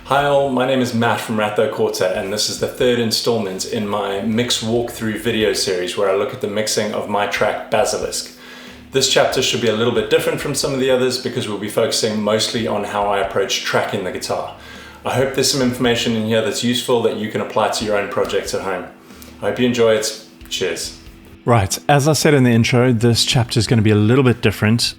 Hi all, my name is Matt from Ratho Quarter, and this is the third installment in my mix walkthrough video series where I look at the mixing of my track Basilisk. This chapter should be a little bit different from some of the others because we'll be focusing mostly on how I approach tracking the guitar. I hope there's some information in here that's useful that you can apply to your own projects at home. I hope you enjoy it. Cheers. Right, as I said in the intro, this chapter is going to be a little bit different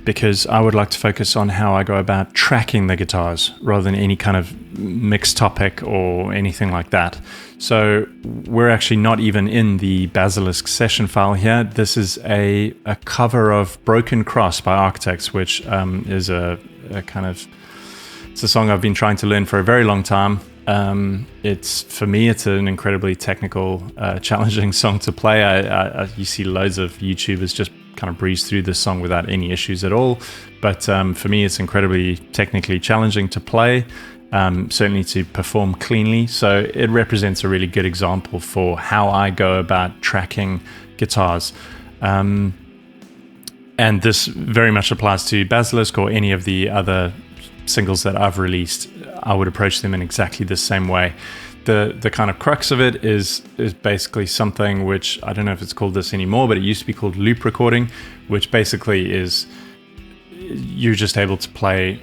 because I would like to focus on how I go about tracking the guitars rather than any kind of mix topic or anything like that. So we're actually not even in the Basilisk session file here. This is a cover of Broken Cross by Architects, which is it's a song I've been trying to learn for a very long time. For me, it's an incredibly technical, challenging song to play. You see loads of YouTubers just kind of breeze through this song without any issues at all. But for me, it's incredibly technically challenging to play, certainly to perform cleanly. So it represents a really good example for how I go about tracking guitars. And this very much applies to Basilisk or any of the other singles that I've released. I would approach them in exactly the same way. The kind of crux of it is basically something which I don't know if it's called this anymore, but it used to be called loop recording, which basically is you're just able to play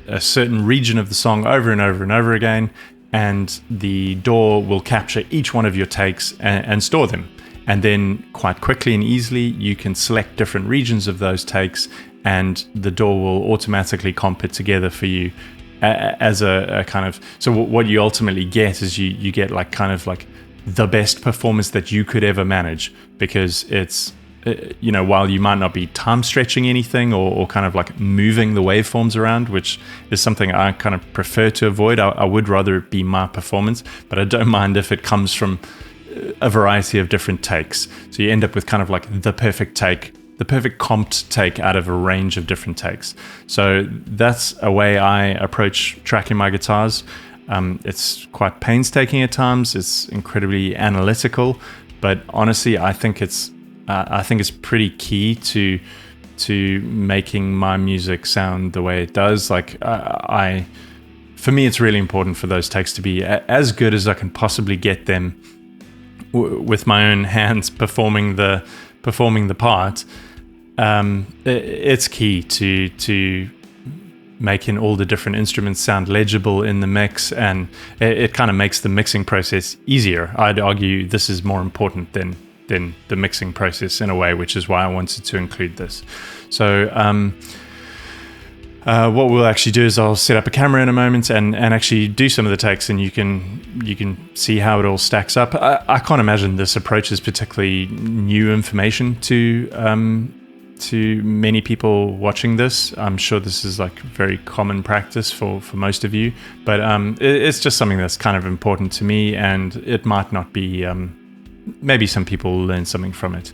a certain region of the song over and over and over again, and the DAW will capture each one of your takes and store them. And then quite quickly and easily, you can select different regions of those takes, and the DAW will automatically comp it together for you as a kind of. So what you ultimately get is you get like kind of like the best performance that you could ever manage, because it's while you might not be time stretching anything or kind of like moving the waveforms around, which is something I kind of prefer to avoid. I would rather it be my performance, but I don't mind if it comes from a variety of different takes. So you end up with kind of like the perfect take, the perfect comped take out of a range of different takes. So that's a way I approach tracking my guitars. It's quite painstaking at times. It's incredibly analytical, but honestly, I think it's pretty key to making my music sound the way it does. Like for me, it's really important for those takes to be as good as I can possibly get them with my own hands performing the part. It's key to making all the different instruments sound legible in the mix, and it kind of makes the mixing process easier. I'd argue this is more important than the mixing process in a way, which is why I wanted to include this. So what we'll actually do is I'll set up a camera in a moment and actually do some of the takes, and you can see how it all stacks up. I can't imagine this approach is particularly new information to many people watching this. I'm sure this is like very common practice for most of you, but it's just something that's kind of important to me, and it might not be. Maybe some people will learn something from it.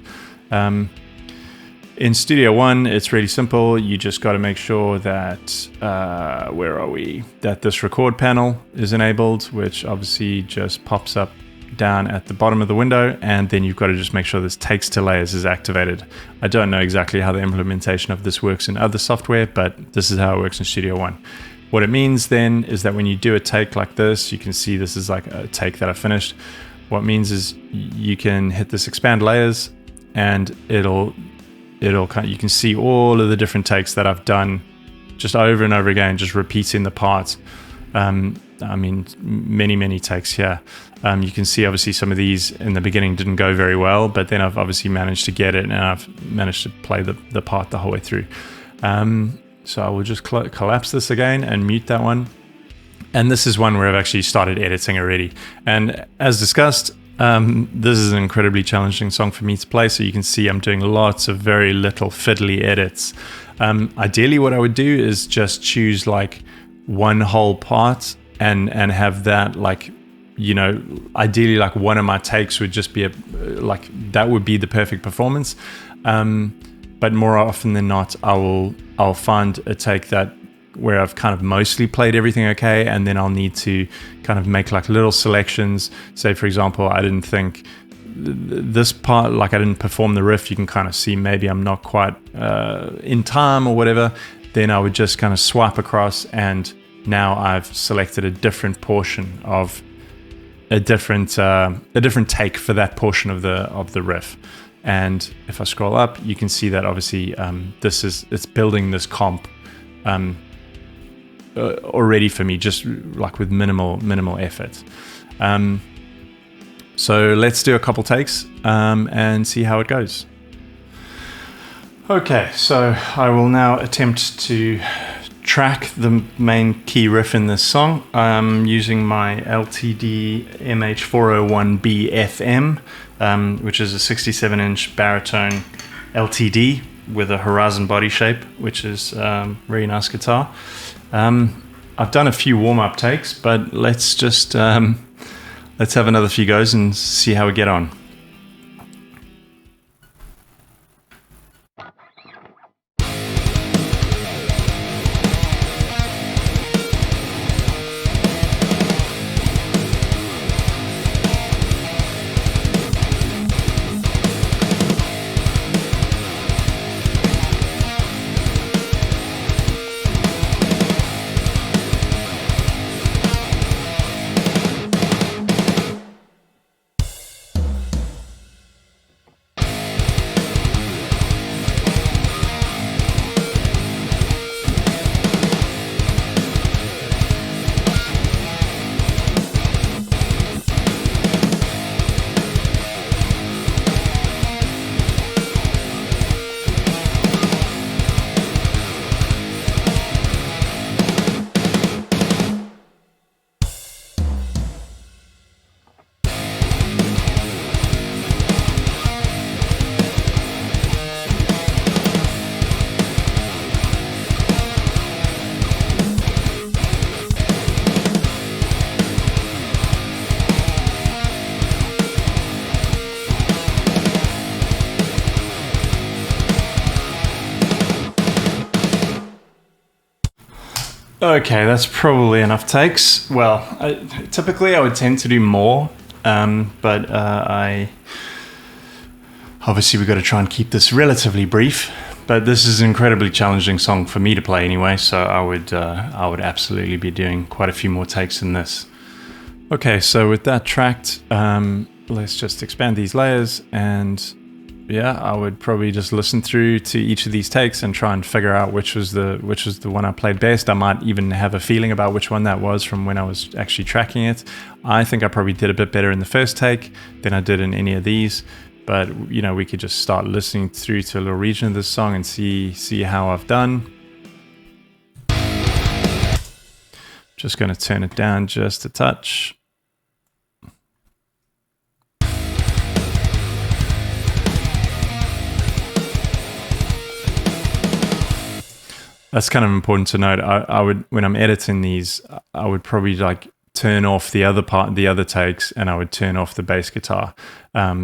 In Studio One, it's really simple. You just got to make sure that, that this record panel is enabled, which obviously just pops up down at the bottom of the window. And then you've got to just make sure this takes to layers is activated. I don't know exactly how the implementation of this works in other software, but this is how it works in Studio One. What it means then is that when you do a take like this, you can see this is like a take that I finished. What it means is you can hit this expand layers, and you can see all of the different takes that I've done just over and over again, just repeating the part. Many takes here. You can see obviously some of these in the beginning didn't go very well, but then I've obviously managed to get it, and I've managed to play the part the whole way through. So I will just collapse this again and mute that one. And this is one where I've actually started editing already. And as discussed, this is an incredibly challenging song for me to play. So you can see I'm doing lots of very little fiddly edits. Ideally, what I would do is just choose like one whole part and have that ideally like one of my takes would just be that would be the perfect performance. But more often than not, I'll find a take where I've kind of mostly played everything okay, and then I'll need to kind of make like little selections. Say, for example, I didn't think this part, like I didn't perform the riff, you can kind of see maybe I'm not quite in time or whatever. Then I would just kind of swipe across and now I've selected a different portion of a different take for that portion of the riff. And if I scroll up, you can see that obviously it's building this comp already for me, just like with minimal effort. So let's do a couple takes and see how it goes. Okay, so I will now attempt to track the main key riff in this song. I'm using my LTD MH401B FM, which is a 67-inch baritone LTD with a Horizon body shape, which is really nice guitar. I've done a few warm-up takes, but let's just let's have another few goes and see how we get on. Okay, that's probably enough takes. Well, typically I would tend to do more, but obviously we've got to try and keep this relatively brief. But this is an incredibly challenging song for me to play anyway, so I would absolutely be doing quite a few more takes than this. Okay, so with that tracked, let's just expand these layers, and yeah, I would probably just listen through to each of these takes and try and figure out which was the one I played best. I might even have a feeling about which one that was from when I was actually tracking it. I think I probably did a bit better in the first take than I did in any of these, but you know, we could just start listening through to a little region of this song and see how I've done. Just going to turn it down just a touch. That's kind of important to note. I would, when I'm editing these, I would probably like turn off the other takes, and I would turn off the bass guitar,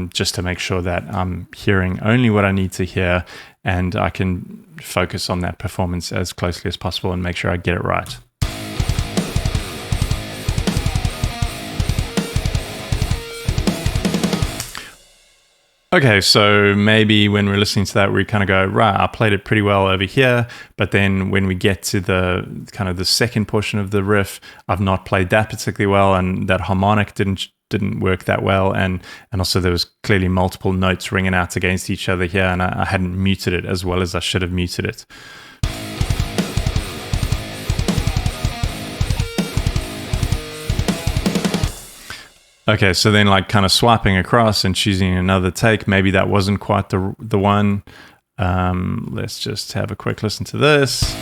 just to make sure that I'm hearing only what I need to hear, and I can focus on that performance as closely as possible and make sure I get it right. Okay, so maybe when we're listening to that, we kind of go, right, I played it pretty well over here, but then when we get to the kind of the second portion of the riff, I've not played that particularly well, and that harmonic didn't work that well, and also there was clearly multiple notes ringing out against each other here, and I hadn't muted it as well as I should have muted it. Okay, so then like kind of swiping across and choosing another take, maybe that wasn't quite the one. Let's just have a quick listen to this.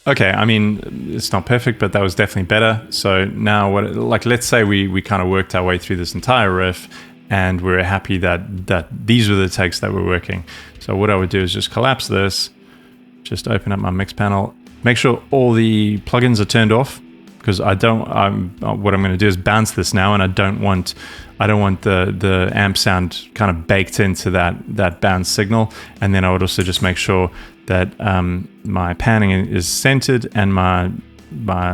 Okay, I mean, it's not perfect, but that was definitely better. So now let's say we kind of worked our way through this entire riff and we're happy that these were the takes that were working. So what I would do is just collapse this. Just open up my mix panel. Make sure all the plugins are turned off, because what I'm going to do is bounce this now, and I don't want the amp sound kind of baked into that bounce signal. And then I would also just make sure that my panning is centered and my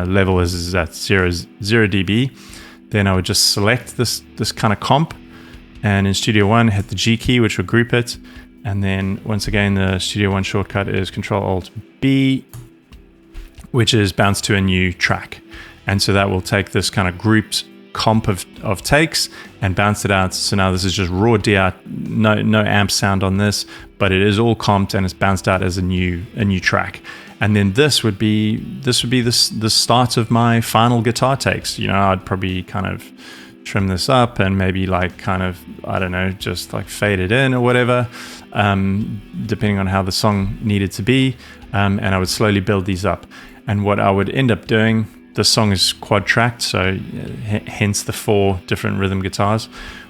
level is at 0 dB. Then I would just select this kind of comp, and in Studio One hit the G key, which will group it. And then once again, the Studio One shortcut is Control-Alt-B, which is bounce to a new track. And so that will take this kind of grouped comp of takes and bounce it out. So now this is just raw DI, no amp sound on this, but it is all comped and it's bounced out as a new track. And then this would be the start of my final guitar takes. You know, I'd probably kind of trim this up and maybe like kind of, I don't know, just like fade it in or whatever, depending on how the song needed to be. And I would slowly build these up. And what I would end up doing, the song is quad tracked, so hence the 4 different rhythm guitars.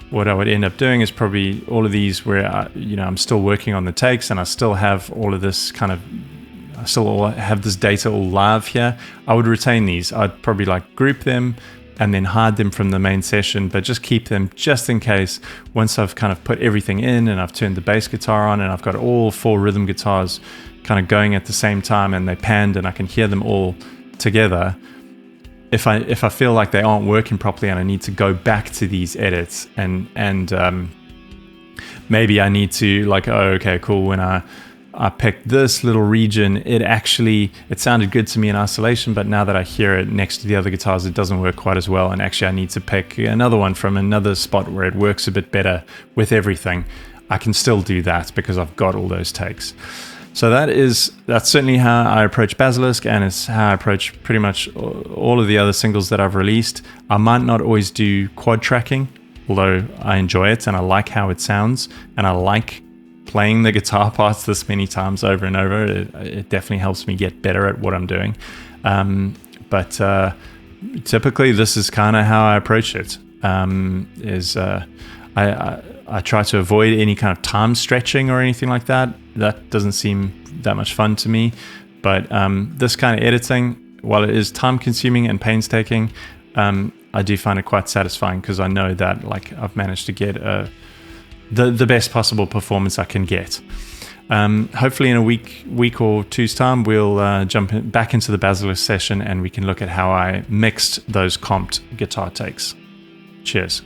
What I would end up doing is probably all of these where I'm still working on the takes and I still have all of this I still have this data all live here. I would retain these. I'd probably like group them and then hide them from the main session, but just keep them just in case. Once I've kind of put everything in and I've turned the bass guitar on and I've got all 4 rhythm guitars kind of going at the same time and they panned and I can hear them all together. If I feel like they aren't working properly and I need to go back to these edits and maybe I need to like, oh, okay, cool. When I picked this little region, it sounded good to me in isolation, but now that I hear it next to the other guitars, it doesn't work quite as well. And actually I need to pick another one from another spot where it works a bit better with everything. I can still do that because I've got all those takes. So that's certainly how I approach Basilisk, and it's how I approach pretty much all of the other singles that I've released. I might not always do quad tracking, although I enjoy it and I like how it sounds and I like playing the guitar parts this many times over and over. It definitely helps me get better at what I'm doing. But typically this is kind of how I approach it. I try to avoid any kind of time stretching or anything like that. That doesn't seem that much fun to me. But this kind of editing, while it is time consuming and painstaking, I do find it quite satisfying because I know that like I've managed to get the best possible performance I can get. Hopefully in a week or two's time, we'll jump back into the Basilisk session and we can look at how I mixed those comped guitar takes. Cheers.